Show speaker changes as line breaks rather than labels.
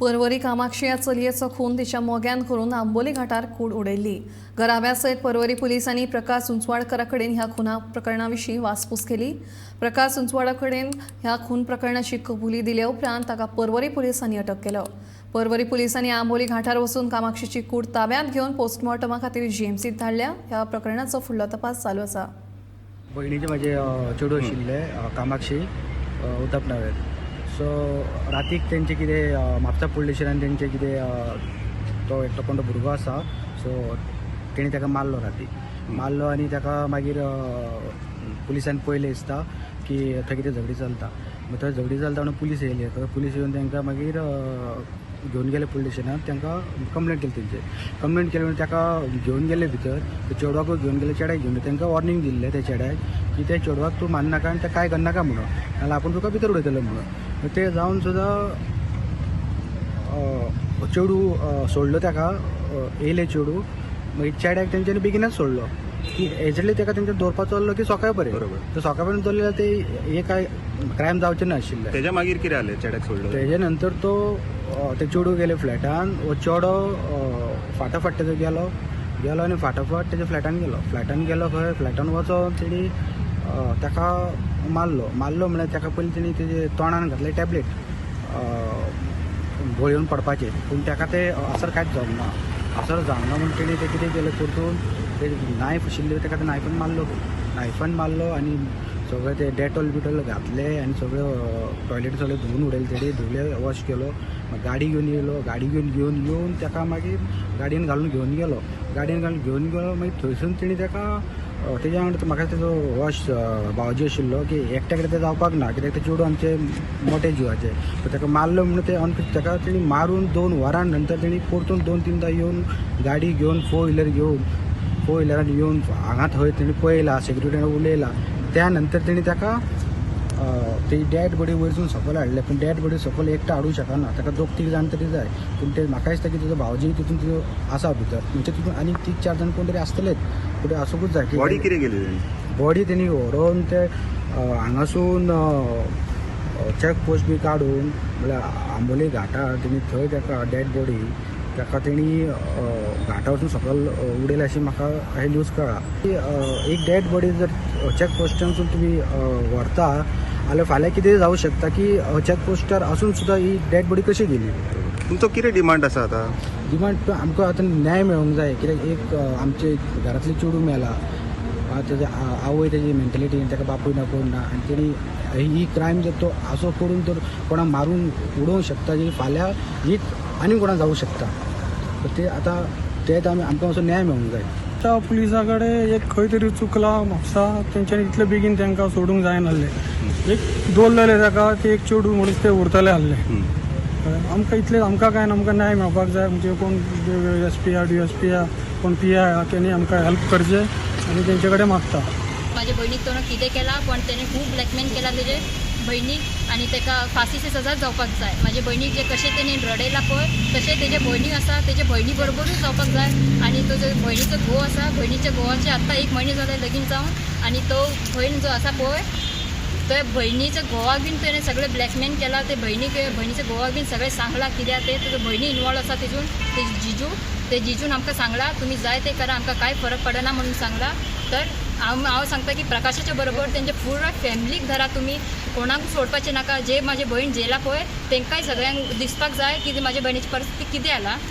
परवरी कामाक्षी या चलयेचो खून तिच्या मोग्यान करून आंबोली घाटार कूड उडयल्ली। घराब्या सयत परवरी पुलिसांनी प्रकाश सुंचवाडकरा कडेन ह्या खुना प्रकरणाविशीं वासपूस केली। प्रकाश सुंचवाडा कडेन ह्या खून प्रकरणाची कबुली दिले उपरांत ताका परवरी पुलिसांनी अटक केलो। परवरी पुलिसांनी आंबोली घाटार वचून कामाक्षीची कूड ताब्यांत घेवन पोस्टमॉर्टमा खातीर जीएमसीत धाडल्या। ह्या प्रकरणाचो फुडलो तपास चालू आसा।
भयणीचे माझे चेडूं आशिल्ले कामाक्षी उतप नवेर। सो रातीक तेंचे कितें म्हापसा पुलीस स्टेशनान तेंचे कितें तो एकटो कोण भुरगो आसा, सो तेणी ताका मारलो रातीक मारलो आनी ताका मागीर पुलिसान पयलें दिसता की थंय कितें झगडी चलता। मागीर थंय झगडी चलता म्हणून पुलीस येयली। पुलीस येवन तांकां मागीर घेवन गेले पुलीस स्टेशनान। तांकां कंप्लेंट केली तेंचे कंप्लेंट केली म्हणून ताका घेवन गेले भितर। ते चेडवाकूय घेवन गेले, चेड्याक घेवन गेले। तांकां वॉर्निंग दिल्लें त्या चेड्याक की त्या चेडवाक तूं मारनाका आनी तें कांय करनाका म्हणून, नाल्यार आपूण तुका भितर उडयतलो म्हणून। ते जावन सुद्दां चेडूं सोडलो ताका, येयले चेडूं। मागीर चेड्याक तेंच्यांनी बेगीनच सोडलो की हेजेले ताका तेंच्यानी दवरपाचो आसलो की सकाळी बरें। तर सकाळ पर्यंत दवरलें जाल्यार ते हे काय क्रायम जावचें नाशिल्लें।
तेज्या मागीर कितें जालें चेड्याक सोडलो?
तेजे नंतर तो ते चेडूं गेले फ्लॅटान। हो चेडो फाटाफाट तेजो गेलो आनी फाटाफाट तेज्या फ्लॅटान गेलो। खंय फ्लॅटान वचोन तेणी ताका मारलो म्हळ्यार ताका पयलीं तेणी तेजे तोंडान घातले टॅबलेट गळून पडपाचें, पूण ताका ते असर कांयच जावंक ना। असर जावना म्हणून तेणी ते कितें केलें परतून ते नायफ आशिल्ले ताका ते नायफान मारलो आनी सगळें ते डेटॉल बिटॉल घातले आनी सगळें टॉयलेट सगळें धुवन उडयलें। तेणी धुले, वॉश केलो। गाडी घेवन येयलो, गाडी घेवन येवन ताका मागीर गाडयेन घालून घेवन गेलो। मागीर थंयसून तेणी ताका तेज्या वांगडा म्हाका तेजो वॉश भावजी आशिल्लो की एकट्या कडेन तें जावपाक ना, कित्याक ते चेडूं आमचे मोठे जिवाचे। सो ताका मारलो म्हणून ते ताका तेणी मारून 2 वरां नंतर तेणी परतून 2-3दां येवन गाडी घेवन फोर व्हिलरान येवन हांगा थंय तेणी पळयला, सेक्युरिटीन उलयला। त्या नंतर तेणी ताका तेजी डॅड बॉडी वयरसून सकयल हाडले, पूण डॅड बॉडी सकयल एकटो हाडूंक शकना। ताका 2-3 जाण तरी जाय, पूण ते म्हाका दिसता की तुजो भावजी तितून तुजो आसा भितर, म्हणजे तितून आनी 3-4 जाण कोण तरी आसतलेच, पूण आसूंकूच जाय।
बॉडी कितें गेली?
बॉडी तेणी व्हरोन ते हांगासून चॅक पोस्ट बी काडून म्हळ्यार आंबोली घाटार तेणी थंय ताका डॅड बॉडी ताका तेणी घाटा वचून सकयल उडयले अशी म्हाका हे न्यूज कळ्ळा। एक डॅड बॉडी जर चॅक पोस्टांसून तुमी व्हरता जाल्यार फाल्यां कितें जावं शकता की चॅक पोस्टार आसून सुद्दां ही डॅड बॉडी कशी गेली।
तुमचो कितें डिमांड आसा आतां?
डिमांड आमकां आतां न्याय मेळोंक जाय, कित्याक एक आमचे घरांतलें चेडूं मेला, तेजे आवय तेजी मेंटेलिटी, ताका बापूय ना कोण ना, आनी तेणी ही क्रायम जर तो असो करून तर कोणाक मारून उडोवंक शकता जी फाल्यां ही आनी कोणाक जावं शकता। ते आतां तेच आमकां असो न्याय मेळोंक जाय।
त्या पुलिसा कडेन एक खंय तरी चुकला म्हापसा, तेंच्यांनी इतले बेगीन तांकां सोडूंक जायनासलें। एक दवरलेले ताका ते एक चेडूं म्हणून ते उरतले आसले। आमकां इतलें आमकां काय ना, आमकां न्याय मेळपाक जाय। म्हणजे कोण SP DSP कोण PI तेणी आमकां हेल्प करचें आनी तेंचे कडेन मागता।
माझ्या भयणीक तो कितें केला, पण तेणे खूब ब्लॅकमेल केला तेजे भयणीक आनी ताका फाशीची सजा जावपाक जाय। म्हाजे भयणीक जे कशें तेणी रडयला पळय तशें तेजे भयणी आसा, तेजे भयणी बरोबरूच जावपाक जाय। आनी तो जो भयणीचो घोव आसा, भयणीच्या घोवाचे आत्तां 1 म्हयनो जाले लगीन जावन, आनी तो भयण जो आसा पळय ते भयणीच्या घोवाक बीन तेणें सगळें ब्लॅकमेल केला। ते भयणीच्या घोवाक बीन सगळें सांगला कित्याक ते तुजो भयणी इनवॉल्व आसा तितून। ते जिजून आमकां सांगला तुमी जाय ते करा, आमकां कांय फरक पडना म्हणून सांगला। तर हांव सांगता की प्रकाशाच्या बरोबर तेंचे पुरो फॅमिलीक धरा, तुमी कोणाक सोडपाचें नाका। जे म्हाजी भयण जेला पळय तेंकांय सगळ्यांक दिसपाक जाय की म्हाज्या भयणीची परिस्थिती कितें जाला।